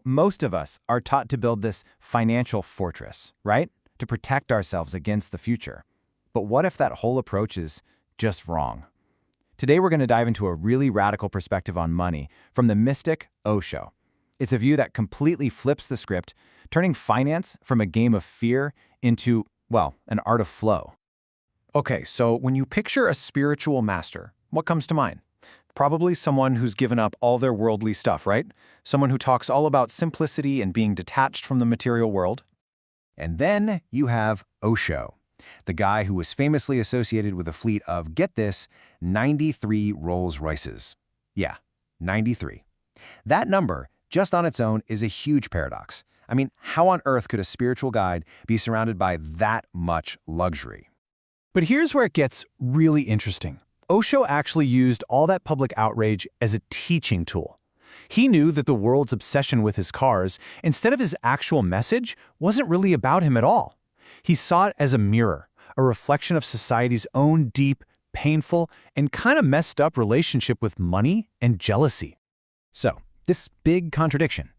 Most of us are taught to build this financial fortress, right? To protect ourselves against the future. But what if that whole approach is just wrong? Today we're going to dive into a really radical perspective on money from the mystic Osho. It's a view that completely flips the script, turning finance from a game of fear into, well, an art of flow. Okay, so when you picture a spiritual master, what comes to mind? Probably someone who's given up all their worldly stuff, right? Someone who talks all about simplicity and being detached from the material world. And then you have Osho, the guy who was famously associated with a fleet of, get this, 93 Rolls-Royces. Yeah, 93. That number, just on its own, is a huge paradox. I mean, how on earth could a spiritual guide be surrounded by that much luxury? But here's where it gets really interesting. Osho actually used all that public outrage as a teaching tool. He knew that the world's obsession with his cars, instead of his actual message, wasn't really about him at all. He saw it as a mirror, a reflection of society's own deep, painful, and kind of messed up relationship with money and jealousy. So, this big contradiction,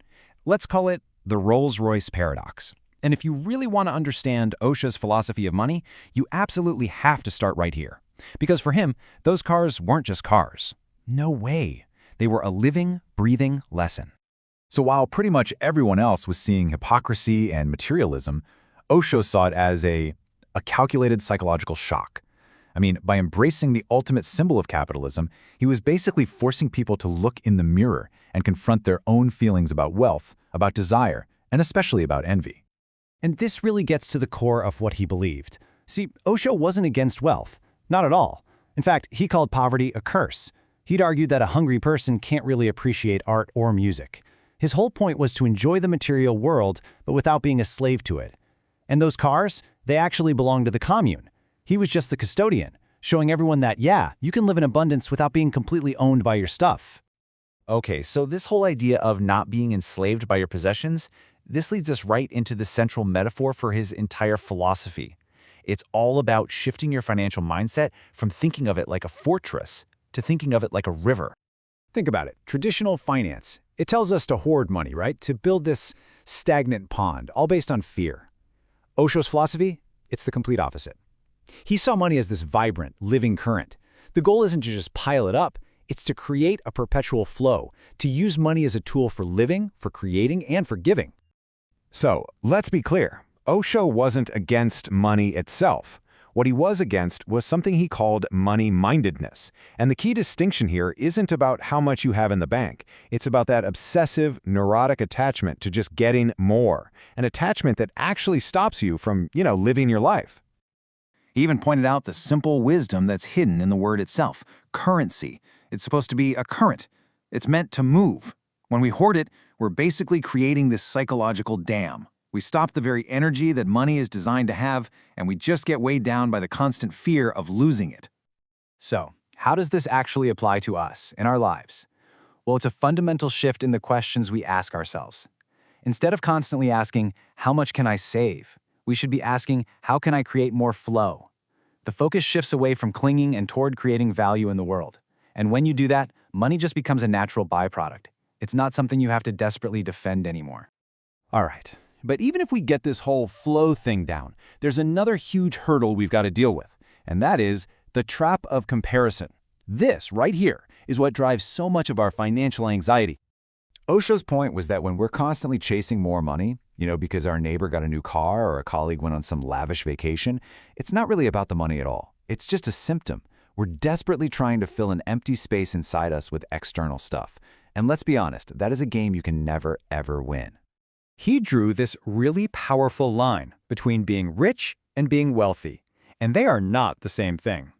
let's call it the Rolls-Royce paradox. And if you really want to understand Osho's philosophy of money, you absolutely have to start right here. Because for him, those cars weren't just cars. No way. They were a living, breathing lesson. So while pretty much everyone else was seeing hypocrisy and materialism, Osho saw it as a calculated psychological shock. I mean, by embracing the ultimate symbol of capitalism, he was basically forcing people to look in the mirror and confront their own feelings about wealth, about desire, and especially about envy. And this really gets to the core of what he believed. See, Osho wasn't against wealth. Not at all. In fact, he called poverty a curse. He'd argued that a hungry person can't really appreciate art or music. His whole point was to enjoy the material world, but without being a slave to it. And those cars, they actually belonged to the commune. He was just the custodian, showing everyone that, yeah, you can live in abundance without being completely owned by your stuff. Okay, so this whole idea of not being enslaved by your possessions, this leads us right into the central metaphor for his entire philosophy. It's all about shifting your financial mindset from thinking of it like a fortress to thinking of it like a river. Think about it. Traditional finance. It tells us to hoard money, right? To build this stagnant pond, all based on fear. Osho's philosophy? It's the complete opposite. He saw money as this vibrant, living current. The goal isn't to just pile it up. It's to create a perpetual flow, to use money as a tool for living, for creating, and for giving. So, let's be clear. Osho wasn't against money itself. What he was against was something he called money-mindedness. And the key distinction here isn't about how much you have in the bank. It's about that obsessive, neurotic attachment to just getting more. An attachment that actually stops you from, living your life. He even pointed out the simple wisdom that's hidden in the word itself, currency. It's supposed to be a current. It's meant to move. When we hoard it, we're basically creating this psychological dam. We stop the very energy that money is designed to have, and we just get weighed down by the constant fear of losing it. So, how does this actually apply to us in our lives? Well, it's a fundamental shift in the questions we ask ourselves. Instead of constantly asking, how much can I save? We should be asking, how can I create more flow? The focus shifts away from clinging and toward creating value in the world. And when you do that, money just becomes a natural byproduct. It's not something you have to desperately defend anymore. All right. But even if we get this whole flow thing down, there's another huge hurdle we've got to deal with, and that is the trap of comparison. This, right here, is what drives so much of our financial anxiety. Osho's point was that when we're constantly chasing more money, because our neighbor got a new car or a colleague went on some lavish vacation, it's not really about the money at all. It's just a symptom. We're desperately trying to fill an empty space inside us with external stuff. And let's be honest, that is a game you can never, ever win. He drew this really powerful line between being rich and being wealthy, and they are not the same thing.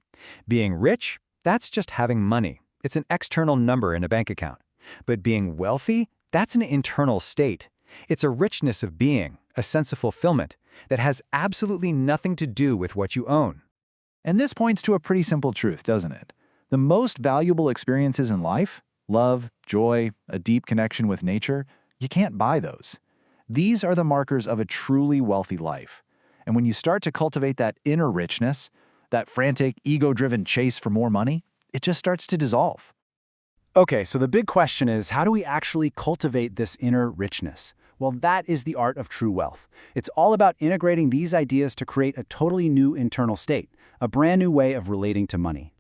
Being rich, that's just having money. It's an external number in a bank account. But being wealthy, that's an internal state. It's a richness of being, a sense of fulfillment, that has absolutely nothing to do with what you own. And this points to a pretty simple truth, doesn't it? The most valuable experiences in life, love, joy, a deep connection with nature, you can't buy those. These are the markers of a truly wealthy life. And when you start to cultivate that inner richness, that frantic, ego-driven chase for more money, it just starts to dissolve. Okay, so the big question is, how do we actually cultivate this inner richness? Well, that is the art of true wealth. It's all about integrating these ideas to create a totally new internal state, a brand new way of relating to money.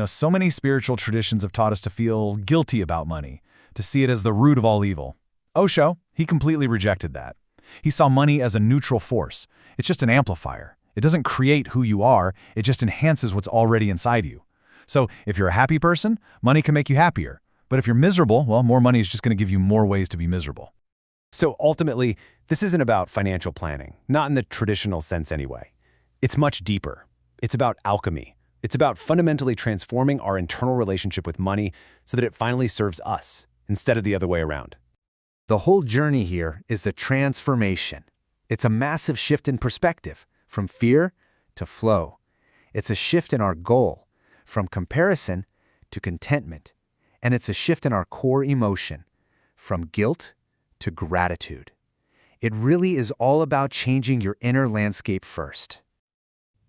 So many spiritual traditions have taught us to feel guilty about money, to see it as the root of all evil. Osho, he completely rejected that. He saw money as a neutral force. It's just an amplifier. It doesn't create who you are, it just enhances what's already inside you. So if you're a happy person, money can make you happier. But if you're miserable, well, more money is just going to give you more ways to be miserable. So ultimately, this isn't about financial planning, not in the traditional sense anyway. It's much deeper. It's about alchemy. It's about fundamentally transforming our internal relationship with money so that it finally serves us, instead of the other way around. The whole journey here is the transformation. It's a massive shift in perspective, from fear to flow. It's a shift in our goal, from comparison to contentment. And it's a shift in our core emotion, from guilt to gratitude. It really is all about changing your inner landscape first.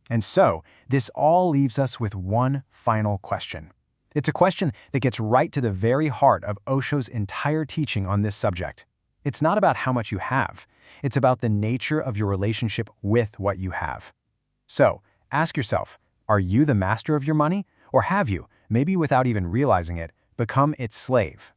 And so, this all leaves us with one final question. It's a question that gets right to the very heart of Osho's entire teaching on this subject. It's not about how much you have. It's about the nature of your relationship with what you have. So, ask yourself, are you the master of your money? Or have you, maybe without even realizing it, become its slave?